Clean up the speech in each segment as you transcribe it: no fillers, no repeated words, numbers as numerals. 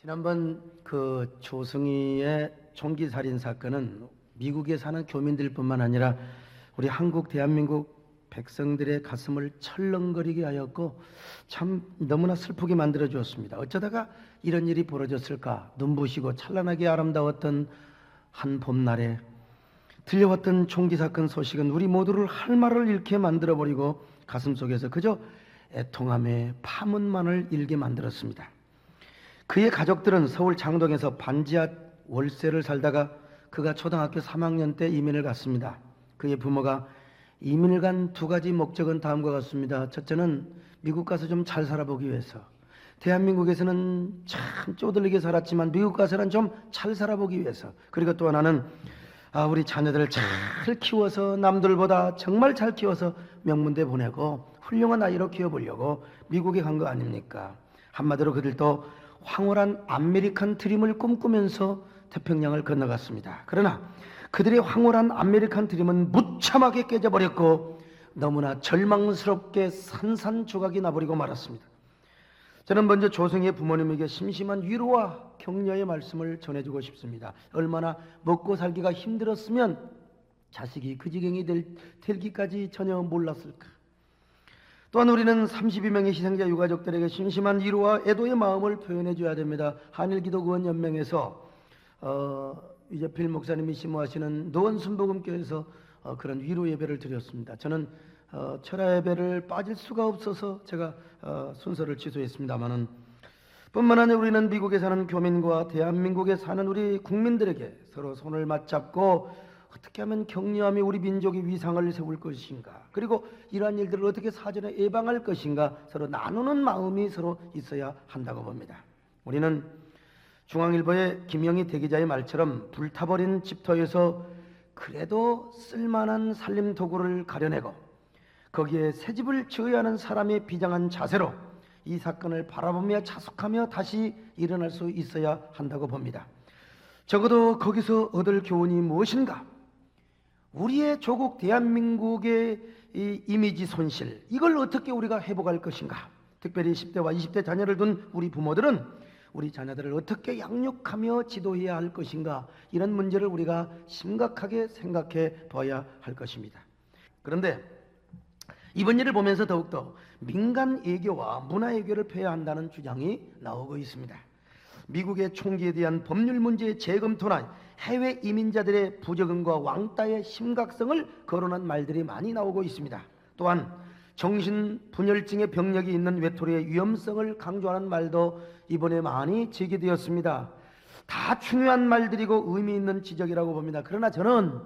지난번 그 조승희의 총기 살인 사건은 미국에 사는 교민들뿐만 아니라 우리 한국 대한민국 백성들의 가슴을 철렁거리게 하였고 참 너무나 슬프게 만들어 주었습니다. 어쩌다가 이런 일이 벌어졌을까? 눈부시고 찬란하게 아름다웠던 한 봄날에 들려왔던 총기 사건 소식은 우리 모두를 할 말을 잃게 만들어 버리고 가슴속에서 그저 애통함의 파문만을 일게 만들었습니다. 그의 가족들은 서울 장동에서 반지하 월세를 살다가 그가 초등학교 3학년 때 이민을 갔습니다. 그의 부모가 이민을 간 두 가지 목적은 다음과 같습니다. 첫째는 미국 가서 좀 잘 살아보기 위해서. 대한민국에서는 참 쪼들리게 살았지만 미국 가서는 좀 잘 살아보기 위해서. 그리고 또 하나는 우리 자녀들을 잘 키워서 남들보다 정말 잘 키워서 명문대 보내고 훌륭한 아이로 키워보려고 미국에 간 거 아닙니까? 한마디로 그들도 황홀한 아메리칸 드림을 꿈꾸면서 태평양을 건너갔습니다. 그러나 그들의 황홀한 아메리칸 드림은 무참하게 깨져버렸고 너무나 절망스럽게 산산조각이 나버리고 말았습니다. 저는 먼저 조승희의 부모님에게 심심한 위로와 격려의 말씀을 전해주고 싶습니다. 얼마나 먹고 살기가 힘들었으면 자식이 그 지경이 될기까지 전혀 몰랐을까. 또한 우리는 32명의 희생자 유가족들에게 심심한 위로와 애도의 마음을 표현해 줘야 됩니다. 한일기독의원연맹에서 이재필 목사님이 심호하시는 노원순복음교회에서 그런 위로 예배를 드렸습니다. 저는 철야 예배를 빠질 수가 없어서 제가 순서를 취소했습니다마는 뿐만 아니라 우리는 미국에 사는 교민과 대한민국에 사는 우리 국민들에게 서로 손을 맞잡고 어떻게 하면 격려하며 우리 민족의 위상을 세울 것인가, 그리고 이러한 일들을 어떻게 사전에 예방할 것인가 서로 나누는 마음이 서로 있어야 한다고 봅니다. 우리는 중앙일보의 김영희 대기자의 말처럼 불타버린 집터에서 그래도 쓸만한 살림 도구를 가려내고 거기에 새 집을 지어야 하는 사람의 비장한 자세로 이 사건을 바라보며 자숙하며 다시 일어날 수 있어야 한다고 봅니다. 적어도 거기서 얻을 교훈이 무엇인가? 우리의 조국 대한민국의 이 이미지 손실, 이걸 어떻게 우리가 회복할 것인가? 특별히 10대와 20대 자녀를 둔 우리 부모들은 우리 자녀들을 어떻게 양육하며 지도해야 할 것인가? 이런 문제를 우리가 심각하게 생각해 봐야 할 것입니다. 그런데 이번 일을 보면서 더욱더 민간 애교와 문화 애교를 펴야 한다는 주장이 나오고 있습니다. 미국의 총기에 대한 법률 문제의 재검토나 해외 이민자들의 부적응과 왕따의 심각성을 거론한 말들이 많이 나오고 있습니다. 또한 정신분열증의 병력이 있는 외톨이의 위험성을 강조하는 말도 이번에 많이 제기되었습니다. 다 중요한 말들이고 의미 있는 지적이라고 봅니다. 그러나 저는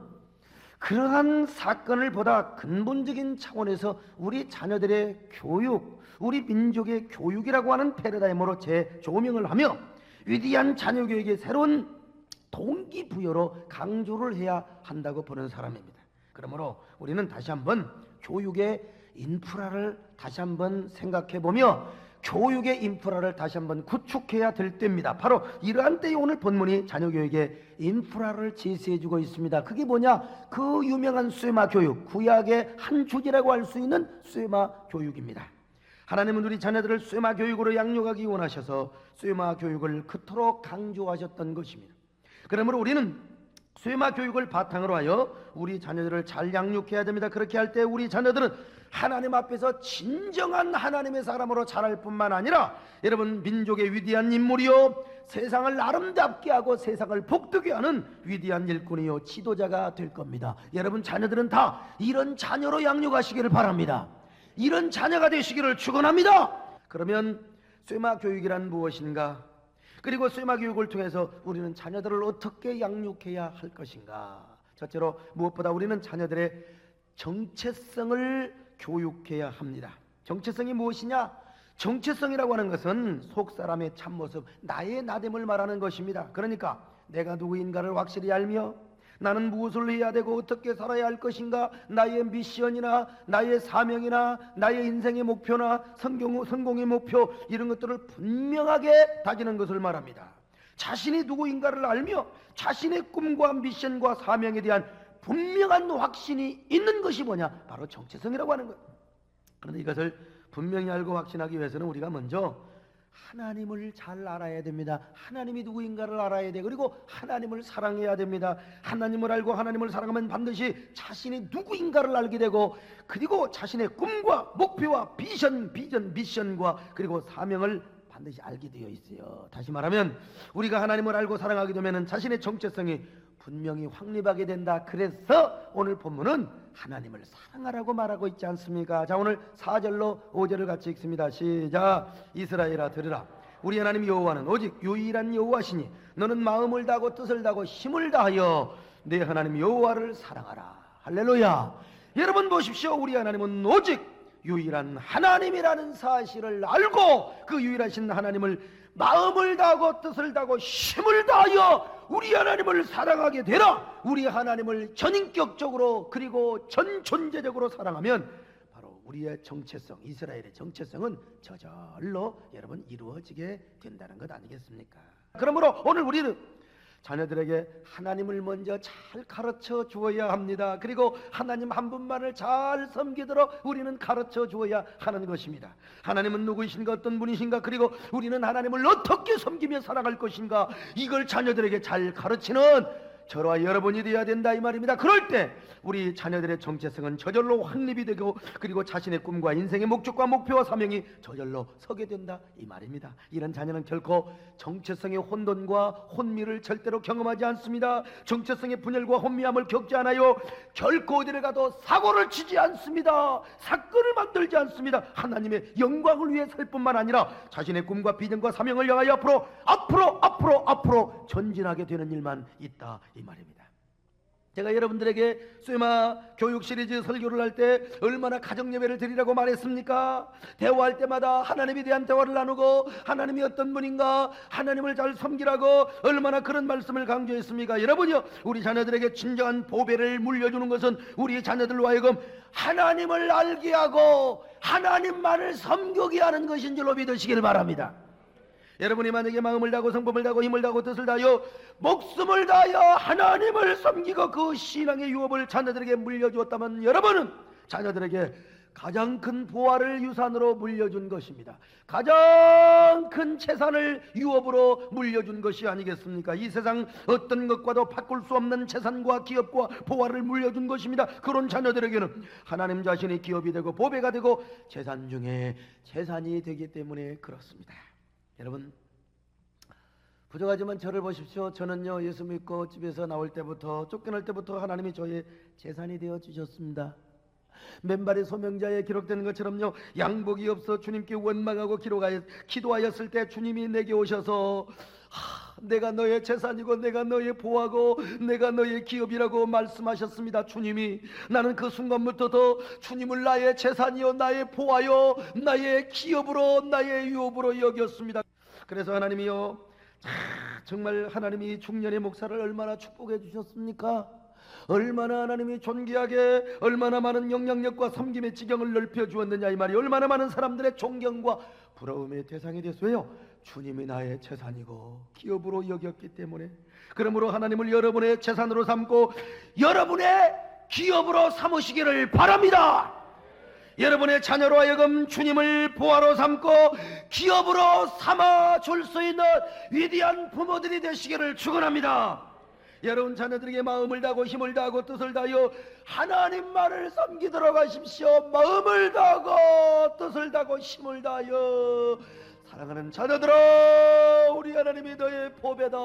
그러한 사건을 보다 근본적인 차원에서 우리 자녀들의 교육, 우리 민족의 교육이라고 하는 패러다임으로 재조명을 하며 위대한 자녀교육의 새로운 동기부여로 강조를 해야 한다고 보는 사람입니다. 그러므로 우리는 다시 한번 교육의 인프라를 다시 한번 생각해보며 교육의 인프라를 다시 한번 구축해야 될 때입니다. 바로 이러한 때에 오늘 본문이 자녀교육의 인프라를 제시해주고 있습니다. 그게 뭐냐? 그 유명한 쇠마 교육, 구약의 한 주제라고 할 수 있는 쇠마 교육입니다. 하나님은 우리 자녀들을 쇠마 교육으로 양육하기 원하셔서 쇠마 교육을 그토록 강조하셨던 것입니다. 그러므로 우리는 쇠마 교육을 바탕으로 하여 우리 자녀들을 잘 양육해야 됩니다. 그렇게 할 때 우리 자녀들은 하나님 앞에서 진정한 하나님의 사람으로 자랄 뿐만 아니라 여러분 민족의 위대한 인물이요, 세상을 아름답게 하고 세상을 복되게 하는 위대한 일꾼이요, 지도자가 될 겁니다. 여러분 자녀들은 다 이런 자녀로 양육하시기를 바랍니다. 이런 자녀가 되시기를 축원합니다. 그러면 쇠마 교육이란 무엇인가? 그리고 쇠마 교육을 통해서 우리는 자녀들을 어떻게 양육해야 할 것인가? 첫째로 무엇보다 우리는 자녀들의 정체성을 교육해야 합니다. 정체성이 무엇이냐? 정체성이라고 하는 것은 속사람의 참모습, 나의 나됨을 말하는 것입니다. 그러니까 내가 누구인가를 확실히 알며 나는 무엇을 해야 되고 어떻게 살아야 할 것인가, 나의 미션이나 나의 사명이나 나의 인생의 목표나 성공의 목표, 이런 것들을 분명하게 다지는 것을 말합니다. 자신이 누구인가를 알며 자신의 꿈과 미션과 사명에 대한 분명한 확신이 있는 것이 뭐냐? 바로 정체성이라고 하는 거예요. 그런데 이것을 분명히 알고 확신하기 위해서는 우리가 먼저 하나님을 잘 알아야 됩니다. 하나님이 누구인가를 알아야 돼. 그리고 하나님을 사랑해야 됩니다. 하나님을 알고 하나님을 사랑하면 반드시 자신이 누구인가를 알게 되고, 그리고 자신의 꿈과 목표와 비전, 미션과 그리고 사명을 반드시 알게 되어 있어요. 다시 말하면 우리가 하나님을 알고 사랑하게 되면 자신의 정체성이 분명히 확립하게 된다. 그래서 오늘 본문은 하나님을 사랑하라고 말하고 있지 않습니까? 자, 오늘 4절로 5절을 같이 읽습니다. 시작. 이스라엘아 들으라. 우리 하나님 여호와는 오직 유일한 여호와시니 너는 마음을 다하고 뜻을 다하고 힘을 다하여 내 하나님 여호와를 사랑하라. 할렐루야. 여러분 보십시오. 우리 하나님은 오직 유일한 하나님이라는 사실을 알고 그 유일하신 하나님을 마음을 다하고 뜻을 다하고 힘을 다하여 우리 하나님을 사랑하게 되라. 우리 하나님을 전인격적으로 그리고 전존재적으로 사랑하면 바로 우리의 정체성, 이스라엘의 정체성은 저절로 여러분 이루어지게 된다는 것 아니겠습니까? 그러므로 오늘 우리는 자녀들에게 하나님을 먼저 잘 가르쳐 주어야 합니다. 그리고 하나님 한 분만을 잘 섬기도록 우리는 가르쳐 주어야 하는 것입니다. 하나님은 누구이신가, 어떤 분이신가, 그리고 우리는 하나님을 어떻게 섬기며 살아갈 것인가, 이걸 자녀들에게 잘 가르치는 저와 여러분이 되어야 된다 이 말입니다. 그럴 때 우리 자녀들의 정체성은 저절로 확립이 되고, 그리고 자신의 꿈과 인생의 목적과 목표와 사명이 저절로 서게 된다 이 말입니다. 이런 자녀는 결코 정체성의 혼돈과 혼미를 절대로 경험하지 않습니다. 정체성의 분열과 혼미함을 겪지 않아요. 결코 어디를 가도 사고를 치지 않습니다. 사건을 만들지 않습니다. 하나님의 영광을 위해 살 뿐만 아니라 자신의 꿈과 비전과 사명을 향하여 앞으로 전진하게 되는 일만 있다 이 말입니다. 제가 여러분들에게 쇠마 교육 시리즈 설교를 할 때 얼마나 가정 예배를 드리라고 말했습니까? 대화할 때마다 하나님에 대한 대화를 나누고 하나님이 어떤 분인가, 하나님을 잘 섬기라고 얼마나 그런 말씀을 강조했습니까? 여러분이요, 우리 자녀들에게 진정한 보배를 물려주는 것은 우리 자녀들로 하여금 하나님을 알게 하고 하나님만을 섬기게 하는 것인 줄로 믿으시길 바랍니다. 여러분이 만약에 마음을 다하고 성품을 다하고 힘을 다하고 뜻을 다하여 목숨을 다하여 하나님을 섬기고 그 신앙의 유업을 자녀들에게 물려주었다면 여러분은 자녀들에게 가장 큰 보화를 유산으로 물려준 것입니다. 가장 큰 재산을 유업으로 물려준 것이 아니겠습니까? 이 세상 어떤 것과도 바꿀 수 없는 재산과 기업과 보화를 물려준 것입니다. 그런 자녀들에게는 하나님 자신이 기업이 되고 보배가 되고 재산 중에 재산이 되기 때문에 그렇습니다. 여러분, 부족하지만 저를 보십시오. 저는요, 예수 믿고 집에서 나올 때부터, 쫓겨날 때부터 하나님이 저의 재산이 되어 주셨습니다. 맨발의 소명자에 기록되는 것처럼요, 양복이 없어 주님께 원망하고 기도하였을 때 주님이 내게 오셔서 내가 너의 재산이고 내가 너의 보화고 내가 너의 기업이라고 말씀하셨습니다. 주님이, 나는 그 순간부터 주님을 나의 재산이요 나의 보화요 나의 기업으로 나의 유업으로 여겼습니다. 그래서 하나님이요, 정말 하나님이 중년의 목사를 얼마나 축복해 주셨습니까? 얼마나 하나님이 존귀하게 얼마나 많은 영향력과 섬김의 지경을 넓혀 주었느냐 이 말이, 얼마나 많은 사람들의 존경과 부러움의 대상이 됐어요. 주님이 나의 재산이고 기업으로 여겼기 때문에. 그러므로 하나님을 여러분의 재산으로 삼고 여러분의 기업으로 삼으시기를 바랍니다. 여러분의 자녀로 하여금 주님을 보화로 삼고 기업으로 삼아 줄 수 있는 위대한 부모들이 되시기를 축원합니다. 여러분 자녀들에게 마음을 다하고 힘을 다하고 뜻을 다하여 하나님만을 섬기도록 하십시오. 마음을 다하고 뜻을 다하고 힘을 다하여. 사랑하는 자녀들아, 우리 하나님이 너의 보배다,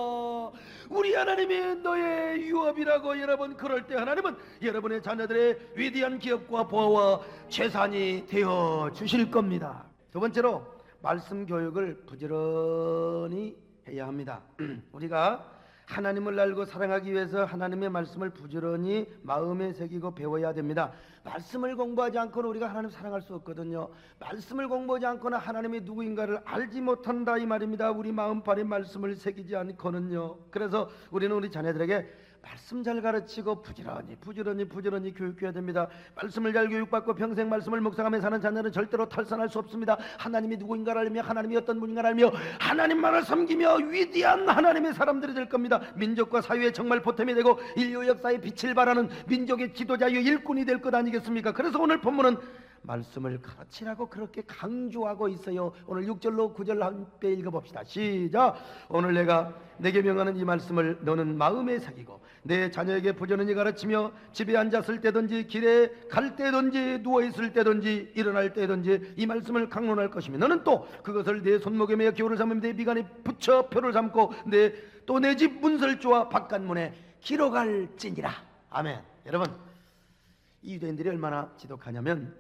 우리 하나님이 너의 유업이라고. 여러분, 그럴 때 하나님은 여러분의 자녀들의 위대한 기업과 보화와 재산이 되어 주실 겁니다. 두 번째로, 말씀 교육을 부지런히 해야 합니다. 우리가 하나님을 알고 사랑하기 위해서 하나님의 말씀을 부지런히 마음에 새기고 배워야 됩니다. 말씀을 공부하지 않고는 우리가 하나님 사랑할 수 없거든요. 말씀을 공부하지 않거나 하나님이 누구인가를 알지 못한다 이 말입니다. 우리 마음판에 말씀을 새기지 않고는요. 그래서 우리는 우리 자녀들에게 말씀 잘 가르치고 부지런히 교육해야 됩니다. 말씀을 잘 교육받고 평생 말씀을 묵상하며 사는 자녀는 절대로 탈선할 수 없습니다. 하나님이 누구인가를 알며 하나님이 어떤 분인가를 알며 하나님만을 섬기며 위대한 하나님의 사람들이 될 겁니다. 민족과 사회에 정말 보탬이 되고 인류 역사에 빛을 발하는 민족의 지도자요 일꾼이 될 것 아니겠습니까? 그래서 오늘 본문은 말씀을 가르치라고 그렇게 강조하고 있어요. 오늘 6절로 9절 함께 읽어봅시다. 시작. 오늘 내가 내게 명하는 이 말씀을 너는 마음에 새기고 내 자녀에게 부지런히 가르치며 집에 앉았을 때든지 길에 갈 때든지 누워있을 때든지 일어날 때든지 이 말씀을 강론할 것이며 너는 또 그것을 내 손목에 매어 기호를 삼으며 내 미간에 붙여 표를 삼고 또 내 집 문설주와 바깥문에 기록할지니라. 아멘. 여러분, 이 유대인들이 얼마나 지독하냐면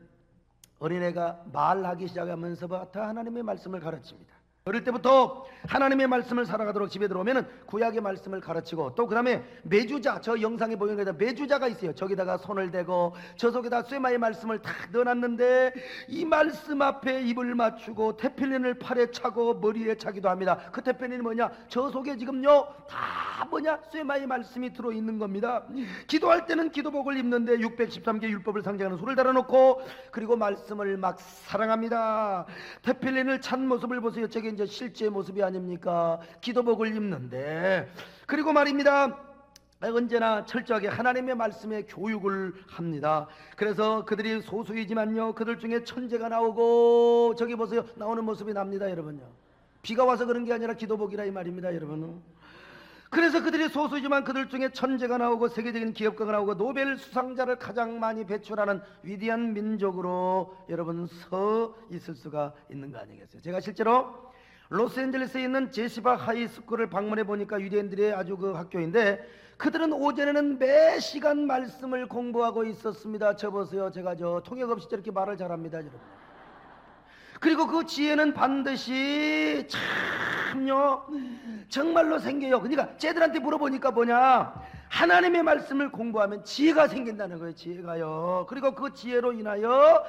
어린애가 말하기 시작하면서부터 하나님의 말씀을 가르칩니다. 어릴 때부터 하나님의 말씀을 살아가도록 집에 들어오면 구약의 말씀을 가르치고 또 그 다음에 메주자, 저 영상에 보이는 거다 메주자가 있어요. 저기다가 손을 대고 저 속에다 쇠마의 말씀을 다 넣어놨는데 이 말씀 앞에 입을 맞추고 테필린을 팔에 차고 머리에 차기도 합니다. 그 테필린이 뭐냐? 저 속에 지금요 다 뭐냐? 쇠마의 말씀이 들어있는 겁니다. 기도할 때는 기도복을 입는데 613개 율법을 상징하는 소를 달아놓고 그리고 말씀을 막 사랑합니다. 테필린을 찬 모습을 보세요. 저게 이제 실제 모습이 아닙니까? 기도복을 입는데 그리고 말입니다. 언제나 철저하게 하나님의 말씀에 교육을 합니다. 그래서 그들이 소수이지만요 그들 중에 천재가 나오고 저기 보세요 나오는 모습이 납니다. 여러분요 비가 와서 그런 게 아니라 기도복이라 이 말입니다. 여러분 그래서 그들이 소수이지만 그들 중에 천재가 나오고 세계적인 기업가가 나오고 노벨 수상자를 가장 많이 배출하는 위대한 민족으로 여러분 서 있을 수가 있는 거 아니겠어요? 제가 실제로 로스앤젤레스에 있는 제시바 하이스쿨을 방문해 보니까 유대인들의 아주 그 학교인데 그들은 오전에는 매 시간 말씀을 공부하고 있었습니다. 저 보세요. 제가 저 통역 없이 저렇게 말을 잘합니다. 여러분. 그리고 그 지혜는 반드시 참요 정말로 생겨요. 그러니까 쟤들한테 물어보니까 뭐냐? 하나님의 말씀을 공부하면 지혜가 생긴다는 거예요. 지혜가요. 그리고 그 지혜로 인하여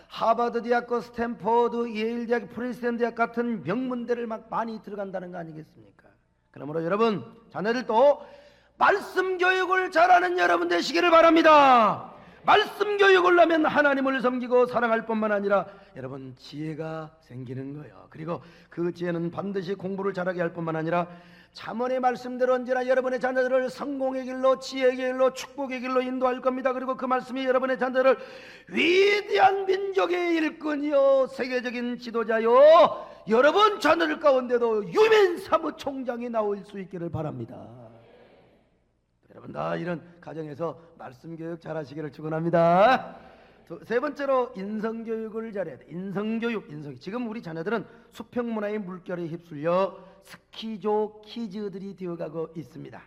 하버드 대학과 스탠포드, 예일 대학, 프린스턴 대학 같은 명문대를 막 많이 들어간다는 거 아니겠습니까? 그러므로 여러분 자녀들도 말씀 교육을 잘하는 여러분 되시기를 바랍니다. 말씀 교육을 하면 하나님을 섬기고 사랑할 뿐만 아니라 여러분 지혜가 생기는 거예요. 그리고 그 지혜는 반드시 공부를 잘하게 할 뿐만 아니라 잠언의 말씀대로 언제나 여러분의 자녀들을 성공의 길로 지혜의 길로 축복의 길로 인도할 겁니다. 그리고 그 말씀이 여러분의 자녀들을 위대한 민족의 일꾼이요 세계적인 지도자요 여러분 자녀들 가운데도 유엔 사무총장이 나올 수 있기를 바랍니다. 여러분 다 이런 가정에서 말씀 교육 잘 하시기를 축원합니다. 세 번째로 인성교육을 잘해야 돼. 인성교육. 지금 우리 자녀들은 수평문화의 물결에 휩쓸려 스키조 키즈들이 되어가고 있습니다.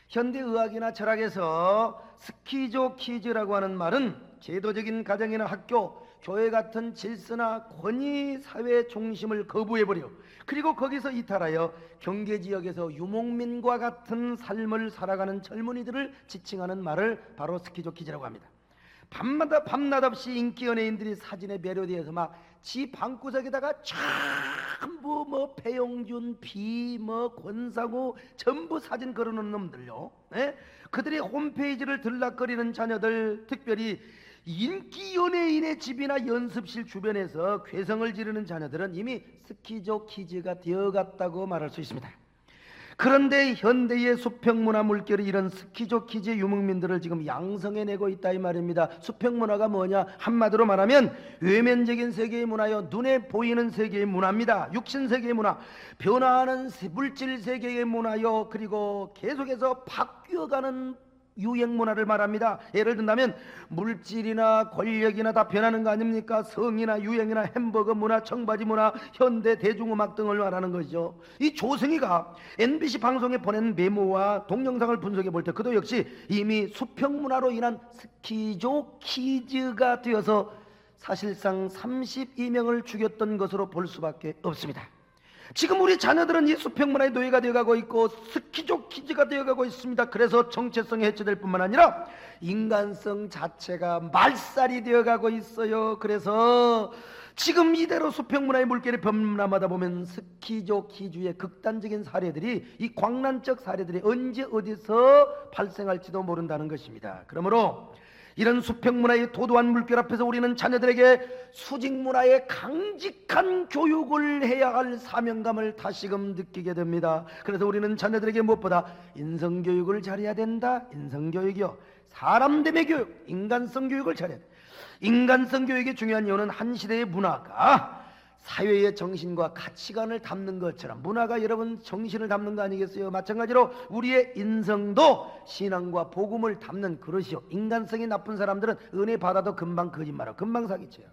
현대의학이나 철학에서 스키조 키즈라고 하는 말은 제도적인 가정이나 학교, 교회 같은 질서나 권위 사회 중심을 거부해버려 그리고 거기서 이탈하여 경계지역에서 유목민과 같은 삶을 살아가는 젊은이들을 지칭하는 말을 바로 스키조 키즈라고 합니다. 밤낮 없이 인기 연예인들이 사진에 매료되어서 막 지 방구석에다가 전부 뭐 배용준, 권상우 전부 사진 걸어놓은 놈들요. 네? 그들의 홈페이지를 들락거리는 자녀들, 특별히 인기 연예인의 집이나 연습실 주변에서 괴성을 지르는 자녀들은 이미 스키조 키즈가 되어갔다고 말할 수 있습니다. 그런데 현대의 수평문화 물결이 이런 스키조 키즈 유목민들을 지금 양성해내고 있다 이 말입니다. 수평문화가 뭐냐? 한마디로 말하면 외면적인 세계의 문화요 눈에 보이는 세계의 문화입니다. 육신 세계의 문화, 변화하는 물질 세계의 문화요 그리고 계속해서 바뀌어가는 유행 문화를 말합니다. 예를 든다면 물질이나 권력이나 다 변하는 거 아닙니까? 성이나 유행이나 햄버거 문화, 청바지 문화, 현대 대중음악 등을 말하는 것이죠. 이 조승희가 MBC 방송에 보낸 메모와 동영상을 분석해 볼 때 그도 역시 이미 수평 문화로 인한 스키조 키즈가 되어서 사실상 32명을 죽였던 것으로 볼 수밖에 없습니다. 지금 우리 자녀들은 이 수평문화의 노예가 되어가고 있고 스키조 키즈가 되어가고 있습니다. 그래서 정체성이 해체될 뿐만 아니라 인간성 자체가 말살이 되어가고 있어요. 그래서 지금 이대로 수평문화의 물결이 범람하다 보면 스키조 키즈의 극단적인 사례들이 이 광란적 사례들이 언제 어디서 발생할지도 모른다는 것입니다. 그러므로 이런 수평문화의 도도한 물결 앞에서 우리는 자녀들에게 수직문화의 강직한 교육을 해야 할 사명감을 다시금 느끼게 됩니다. 그래서 우리는 자녀들에게 무엇보다 인성교육을 잘해야 된다. 인성교육이요, 사람됨의 교육, 인간성 교육을 잘해야 돼. 인간성 교육이 중요한 이유는 한 시대의 문화가 사회의 정신과 가치관을 담는 것처럼 문화가 여러분 정신을 담는 거 아니겠어요? 마찬가지로 우리의 인성도 신앙과 복음을 담는 그릇이요. 인간성이 나쁜 사람들은 은혜 받아도 금방 거짓말하고 금방 사기쳐요.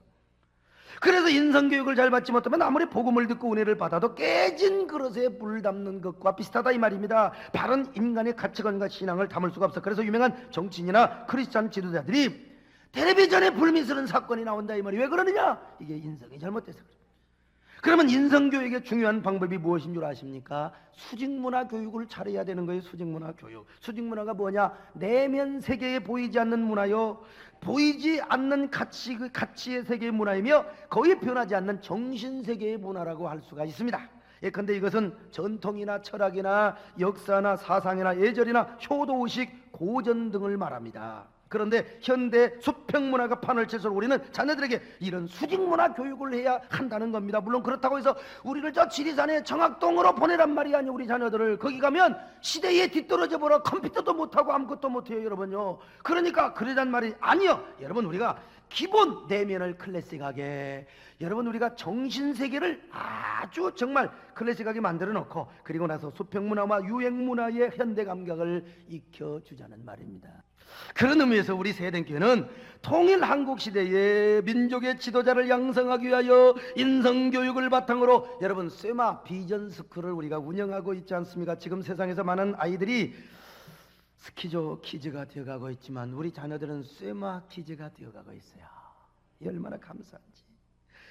그래서 인성교육을 잘 받지 못하면 아무리 복음을 듣고 은혜를 받아도 깨진 그릇에 불 담는 것과 비슷하다 이 말입니다. 바른 인간의 가치관과 신앙을 담을 수가 없어. 그래서 유명한 정치인이나 크리스찬 지도자들이 텔레비전에 불미스러운 사건이 나온다 이 말이. 왜 그러느냐? 이게 인성이 잘못돼서 그래요. 그러면 인성교육의 중요한 방법이 무엇인 줄 아십니까? 수직문화 교육을 잘해야 되는 거예요. 수직문화 교육. 수직문화가 뭐냐? 내면 세계에 보이지 않는 문화요, 보이지 않는 가치의 세계의 문화이며 거의 변하지 않는 정신세계의 문화라고 할 수가 있습니다. 예컨대 이것은 전통이나 철학이나 역사나 사상이나 예절이나 효도의식, 고전 등을 말합니다. 그런데 현대 수평문화가 판을 쳐서 우리는 자녀들에게 이런 수직문화 교육을 해야 한다는 겁니다. 물론 그렇다고 해서 우리를 저 지리산에 정학동으로 보내란 말이 아니에요. 우리 자녀들을 거기 가면 시대에 뒤떨어져 버려 컴퓨터도 못하고 아무것도 못해요 여러분요. 그러니까 그러란 말이 아니요. 여러분 우리가 기본 내면을 클래식하게, 여러분 우리가 정신세계를 아주 정말 클래식하게 만들어 놓고 그리고 나서 수평문화와 유행문화의 현대 감각을 익혀주자는 말입니다. 그런 의미에서 우리 세대교회는 통일 한국 시대의 민족의 지도자를 양성하기 위하여 인성교육을 바탕으로 여러분 쇠마 비전스쿨을 우리가 운영하고 있지 않습니까? 지금 세상에서 많은 아이들이 스키조 키즈가 되어가고 있지만 우리 자녀들은 쇠마 키즈가 되어가고 있어요. 얼마나 감사한지.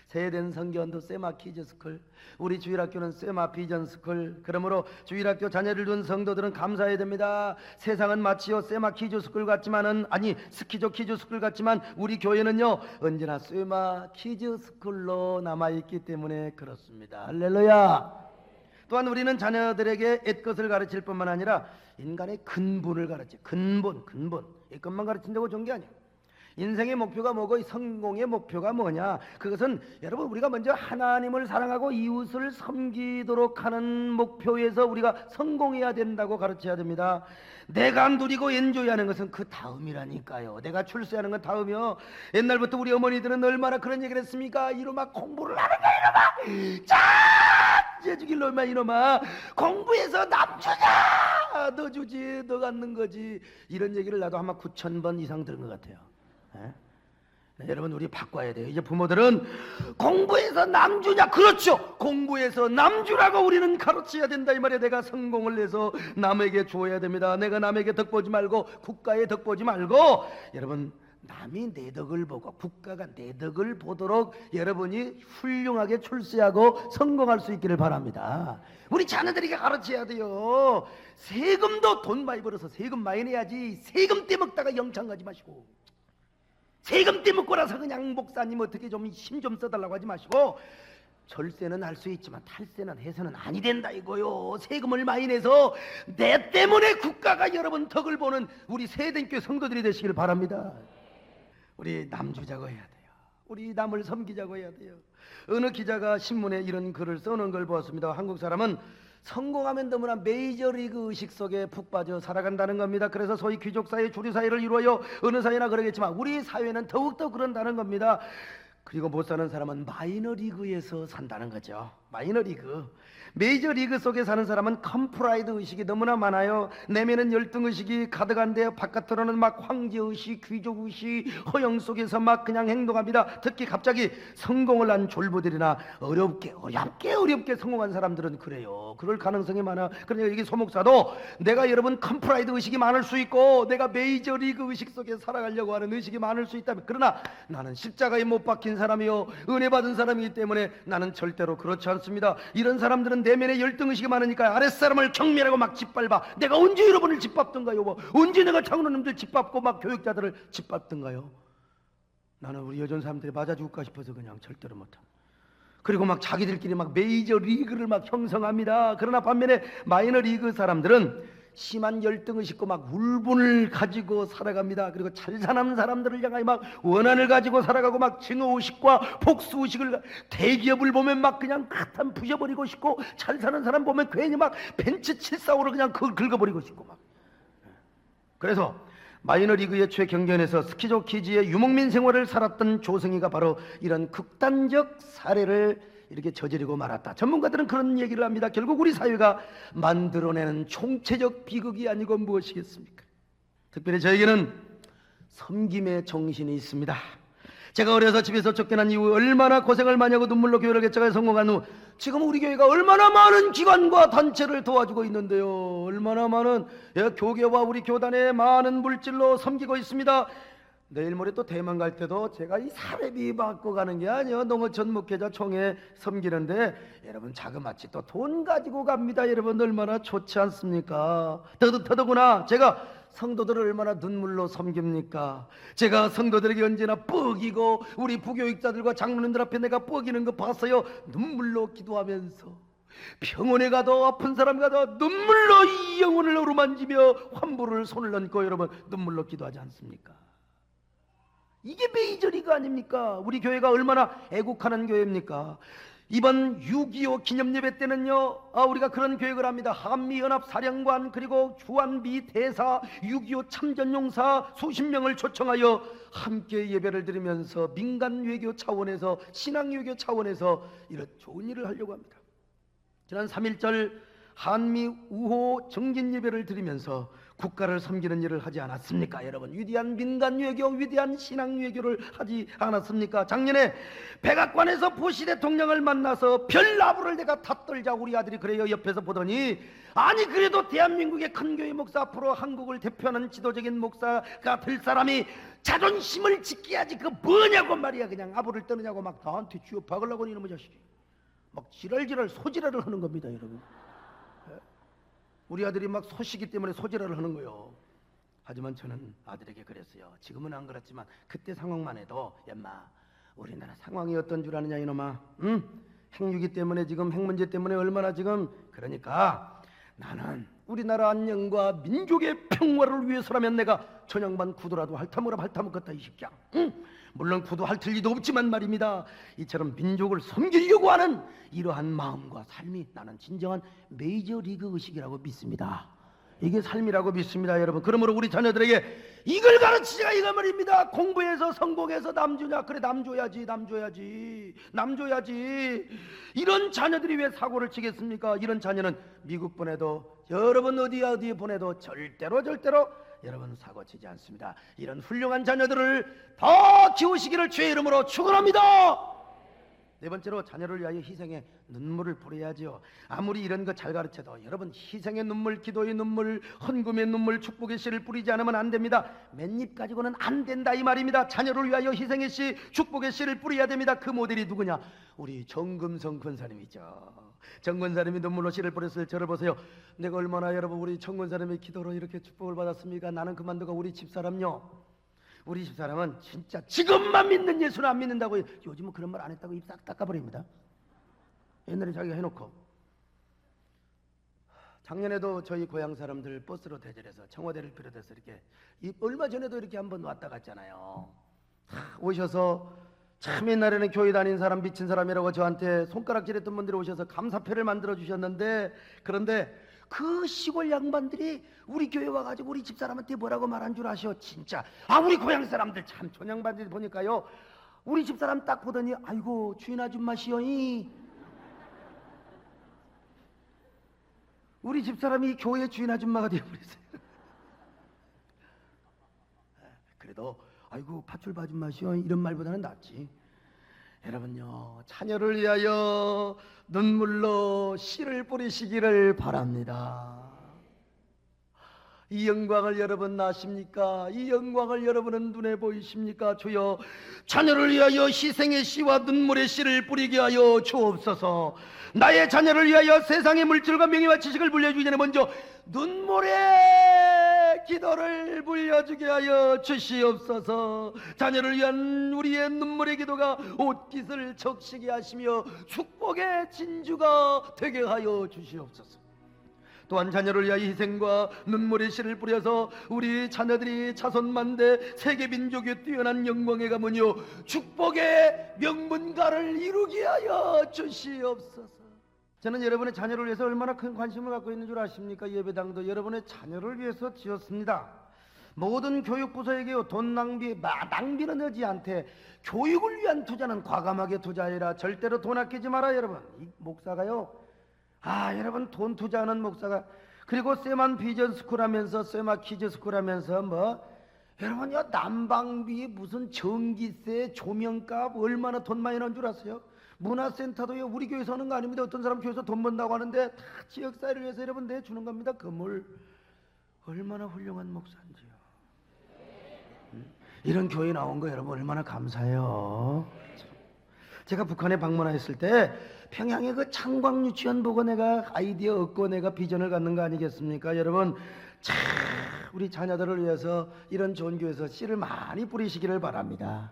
세대된 성교원도 쇠마 키즈스쿨, 우리 주일학교는 쇠마 비전스쿨. 그러므로 주일학교 자녀를 둔 성도들은 감사해야 됩니다. 세상은 마치요 쇠마 키즈스쿨 같지만은, 아니 스키조 키즈스쿨 같지만 우리 교회는요 언제나 쇠마 키즈스쿨로 남아있기 때문에 그렇습니다. 할렐루야. 또한 우리는 자녀들에게 옛것을 가르칠 뿐만 아니라 인간의 근본을 가르쳐. 근본 이것만 가르친다고 좋은 게 아니에요. 인생의 목표가 뭐고 성공의 목표가 뭐냐? 그것은 여러분 우리가 먼저 하나님을 사랑하고 이웃을 섬기도록 하는 목표에서 우리가 성공해야 된다고 가르쳐야 됩니다. 내가 누리고 엔조이하는 것은 그 다음이라니까요. 내가 출세하는 건 다음이요. 옛날부터 우리 어머니들은 얼마나 그런 얘기를 했습니까? 이놈아 공부를 하는 거야 이놈아. 자 죽일 놈아 이놈아. 공부해서 남 주냐? 너 주지 너 갖는 거지. 이런 얘기를 나도 아마 9,000번 이상 들은 것 같아요. 네, 여러분 우리 바꿔야 돼요. 이제 부모들은 공부해서 남주냐? 그렇죠. 공부해서 남주라고 우리는 가르쳐야 된다 이 말이에요. 내가 성공을 해서 남에게 줘야 됩니다. 내가 남에게 덕 보지 말고 국가에 덕 보지 말고 여러분 남이 내 덕을 보고 국가가 내 덕을 보도록 여러분이 훌륭하게 출세하고 성공할 수 있기를 바랍니다. 우리 자녀들에게 가르쳐야 돼요. 세금도 돈 많이 벌어서 세금 많이 내야지 세금 떼먹다가 영창 가지 마시고, 세금 떼먹고 나서 그냥 목사님 어떻게 좀 힘 좀 써달라고 하지 마시고, 절세는 할 수 있지만 탈세는 해서는 아니 된다 이거요. 세금을 많이 내서 내 때문에 국가가 여러분 덕을 보는 우리 세대교회 성도들이 되시길 바랍니다. 우리 남주자고 해야 돼요. 우리 남을 섬기자고 해야 돼요. 어느 기자가 신문에 이런 글을 써놓은 걸 보았습니다. 한국 사람은 성공하면 너무나 메이저리그 의식 속에 푹 빠져 살아간다는 겁니다. 그래서 소위 귀족사회, 주류사회를 이루어요. 어느 사회나 그러겠지만 우리 사회는 더욱더 그런다는 겁니다. 그리고 못 사는 사람은 마이너리그에서 산다는 거죠. 마이너리그. 메이저리그 속에 사는 사람은 컴프라이드 의식이 너무나 많아요. 내면은 열등의식이 가득한데 바깥으로는 막 황제의식, 귀족의식, 허영 속에서 막 그냥 행동합니다. 특히 갑자기 성공을 한 졸부들이나 어렵게 성공한 사람들은 그래요. 그럴 가능성이 많아. 그러니까 여기 소목사도 내가 여러분 컴프라이드 의식이 많을 수 있고 내가 메이저리그 의식 속에 살아가려고 하는 의식이 많을 수 있다면, 그러나 나는 십자가에 못 박힌 사람이요 은혜 받은 사람이기 때문에 나는 절대로 그렇지 않습니다. 이런 사람들은 내면에 열등의식이 많으니까 아랫사람을 경멸하고 막 짓밟아. 내가 언제 여러분을 짓밟던가요? 언제 내가 장로님들 짓밟고 막 교육자들을 짓밟던가요? 나는 우리 여전 사람들이 맞아 죽을까 싶어서 그냥 절대로 못함. 그리고 막 자기들끼리 막 메이저 리그를 막 형성합니다. 그러나 반면에 마이너 리그 사람들은 심한 열등의식과 막 울분을 가지고 살아갑니다. 그리고 잘 사는 사람들을 향하여 막 원한을 가지고 살아가고 막 증오의식과 복수의식을, 대기업을 보면 막 그냥 갖다 부셔버리고 싶고, 잘 사는 사람 보면 괜히 막 벤츠 745로 그냥 그걸 긁어버리고 싶고 막. 그래서 마이너리그의 최경견에서 스키조키지의 유목민 생활을 살았던 조승희가 바로 이런 극단적 사례를 이렇게 저지르고 말았다. 전문가들은 그런 얘기를 합니다. 결국 우리 사회가 만들어내는 총체적 비극이 아니고 무엇이겠습니까? 특별히 저에게는 섬김의 정신이 있습니다. 제가 어려서 집에서 쫓겨난 이후 얼마나 고생을 많이 하고 눈물로 교회를 개척에 성공한 후 지금 우리 교회가 얼마나 많은 기관과 단체를 도와주고 있는데요. 얼마나 많은 교계와 우리 교단의 많은 물질로 섬기고 있습니다. 내일 모레 또 대만 갈 때도 제가 이 사례비 받고 가는 게 아니에요. 농어촌 목회자 총회 섬기는데 여러분 자그마치 또 돈 가지고 갑니다. 여러분 얼마나 좋지 않습니까? 더더구나 제가 성도들을 얼마나 눈물로 섬깁니까? 제가 성도들에게 언제나 뻐기고 우리 부교육자들과 장로님들 앞에 내가 뻐기는 거 봤어요. 눈물로 기도하면서 병원에 가도 아픈 사람 가도 눈물로 이 영혼을 어루만지며 환부를 손을 얹고 여러분 눈물로 기도하지 않습니까? 이게 메이저리그 아닙니까? 우리 교회가 얼마나 애국하는 교회입니까? 이번 6.25 기념예배 때는요 우리가 그런 계획을 합니다. 한미연합사령관 그리고 주한미 대사 6.25 참전용사 수십 명을 초청하여 함께 예배를 드리면서 민간외교 차원에서 신앙외교 차원에서 이런 좋은 일을 하려고 합니다. 지난 3.1절 한미 우호 정진 예배를 드리면서 국가를 섬기는 일을 하지 않았습니까? 여러분 위대한 민간외교 위대한 신앙외교를 하지 않았습니까? 작년에 백악관에서 부시 대통령을 만나서 별나무를 내가 탓떨자 우리 아들이 그래요. 옆에서 보더니 아니 그래도 대한민국의 큰 교회 목사 앞으로 한국을 대표하는 지도적인 목사가 될 사람이 자존심을 지켜야지 그 뭐냐고 말이야. 그냥 아부를 떠느냐고 막 나한테 쥐어 박으려고 이놈의 자식이 막 지랄지랄 소지랄을 하는 겁니다. 여러분 우리 아들이 막 소시기 때문에 소지랄을 하는 거예요. 하지만 저는 아들에게 그랬어요. 지금은 안 그렇지만 그때 상황만 해도 얌마 우리나라 상황이 어떤 줄 아느냐 이놈아. 핵유기 때문에 지금 핵 문제 때문에 얼마나 지금 그러니까 나는 우리나라 안녕과 민족의 평화를 위해서라면 내가 전양반 구두라도 핥아먹었다 이 새끼야. 물론 구두 핥을 리도 없지만 말입니다. 이처럼 민족을 섬기려고 하는 이러한 마음과 삶이 나는 진정한 메이저리그 의식이라고 믿습니다. 이게 삶이라고 믿습니다. 여러분 그러므로 우리 자녀들에게 이걸 가르치자 이거 말입니다. 공부해서 성공해서 남 주냐? 그래 남 줘야지 이런 자녀들이 왜 사고를 치겠습니까? 이런 자녀는 미국 보내도 여러분 어디에 보내도 절대로 여러분 사고 치지 않습니다. 이런 훌륭한 자녀들을 더 키우시기를 주의 이름으로 축원합니다. 네 번째로 자녀를 위하여 희생의 눈물을 뿌려야지요. 아무리 이런 거 잘 가르쳐도 여러분 희생의 눈물, 기도의 눈물, 헌금의 눈물, 축복의 씨를 뿌리지 않으면 안 됩니다. 맨입 가지고는 안 된다 이 말입니다. 자녀를 위하여 희생의 씨, 축복의 씨를 뿌려야 됩니다. 그 모델이 누구냐? 우리 정금성 권사님이죠. 정 권사님이 눈물로 씨를 뿌렸을 저를 보세요. 내가 얼마나 여러분 우리 정 권사님의 기도로 이렇게 축복을 받았습니까? 나는 그만두고 우리 집사람요. 우리 집사람은 진짜 지금만 믿는 예수는 안 믿는다고 요즘은 그런 말 안 했다고 입 싹 닦아버립니다. 옛날에 자기가 해놓고 작년에도 저희 고향 사람들 버스로 대절해서 청와대를 비롯해서 이렇게 얼마 전에도 이렇게 한번 왔다 갔잖아요. 오셔서 참 옛날에는 교회 다닌 사람 미친 사람이라고 저한테 손가락질했던 분들이 오셔서 감사패를 만들어 주셨는데 그런데 그 시골 양반들이 우리 교회 와가지고 우리 집사람한테 뭐라고 말한 줄 아셔? 진짜 우리 고향 사람들 참 촌양반들 보니까요 우리 집사람 딱 보더니 아이고 주인 아줌마시여이 우리 집사람이 교회 주인 아줌마가 되어버렸어요. 그래도 아이고 팥줄 아줌마시여 이런 말보다는 낫지. 여러분요 자녀를 위하여 눈물로 씨를 뿌리시기를 바랍니다. 이 영광을 여러분 아십니까? 이 영광을 여러분은 눈에 보이십니까? 주여 자녀를 위하여 희생의 씨와 눈물의 씨를 뿌리게 하여 주옵소서. 나의 자녀를 위하여 세상의 물질과 명예와 지식을 물려주기 전에 먼저 눈물의 기도를 물려주게 하여 주시옵소서. 자녀를 위한 우리의 눈물의 기도가 옷깃을 적시게 하시며 축복의 진주가 되게 하여 주시옵소서. 또한 자녀를 위하여 희생과 눈물의 씨를 뿌려서 우리 자녀들이 자손만대 세계민족의 뛰어난 영광의 가문이요 축복의 명문가를 이루게 하여 주시옵소서. 저는 여러분의 자녀를 위해서 얼마나 큰 관심을 갖고 있는 줄 아십니까? 예배당도 여러분의 자녀를 위해서 지었습니다. 모든 교육부서에게요, 돈 낭비는 하지 않되 교육을 위한 투자는 과감하게 투자해라. 절대로 돈 아끼지 마라. 여러분, 이 목사가요, 여러분, 돈 투자하는 목사가, 그리고 세만 비전스쿨 하면서, 세마 키즈스쿨 하면서 여러분, 난방비, 무슨 전기세, 조명값 얼마나 돈 많이 나온 줄 아세요? 문화센터도요, 우리 교회에서 하는 거 아닙니다. 어떤 사람 교회에서 돈 번다고 하는데 다 지역사회를 위해서 여러분 내주는 겁니다. 건물 얼마나 훌륭한 목사인지요. 이런 교회 나온 거 여러분 얼마나 감사해요. 제가 북한에 방문했을 때 평양의 그 창광 유치원 보고 내가 아이디어 얻고 내가 비전을 갖는 거 아니겠습니까? 여러분, 참 우리 자녀들을 위해서 이런 좋은 교회에서 씨를 많이 뿌리시기를 바랍니다.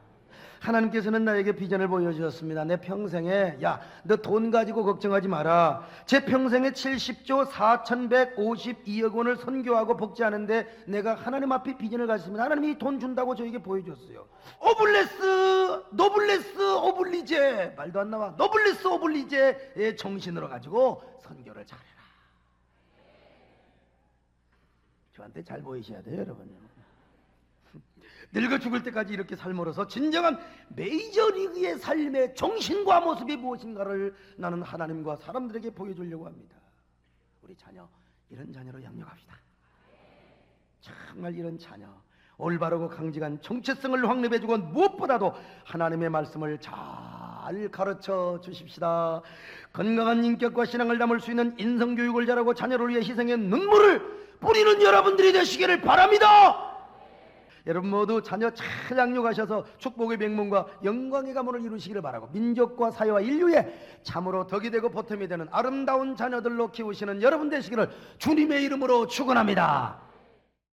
하나님께서는 나에게 비전을 보여주셨습니다. 내 평생에, 너 돈 가지고 걱정하지 마라. 제 평생에 70조 4,152억 원을 선교하고 복지하는데 내가 하나님 앞에 비전을 가졌습니다. 하나님이 돈 준다고 저에게 보여줬어요. 오블레스, 노블레스, 오블리제, 말도 안 나와. 노블레스, 오블리제의 정신으로 가지고 선교를 잘해라. 저한테 잘 보이셔야 돼요, 여러분. 늙어 죽을 때까지 이렇게 삶으로써 진정한 메이저리그의 삶의 정신과 모습이 무엇인가를 나는 하나님과 사람들에게 보여주려고 합니다. 우리 자녀, 이런 자녀로 양육합시다. 정말 이런 자녀, 올바르고 강직한 정체성을 확립해주고 무엇보다도 하나님의 말씀을 잘 가르쳐 주십시다. 건강한 인격과 신앙을 담을 수 있는 인성교육을 잘하고 자녀를 위해 희생의 눈물을 뿌리는 여러분들이 되시기를 바랍니다. 여러분 모두 자녀 잘 양육하셔서 축복의 명문과 영광의 가문을 이루시기를 바라고, 민족과 사회와 인류에 참으로 덕이 되고 보탬이 되는 아름다운 자녀들로 키우시는 여러분 되시기를 주님의 이름으로 축원합니다.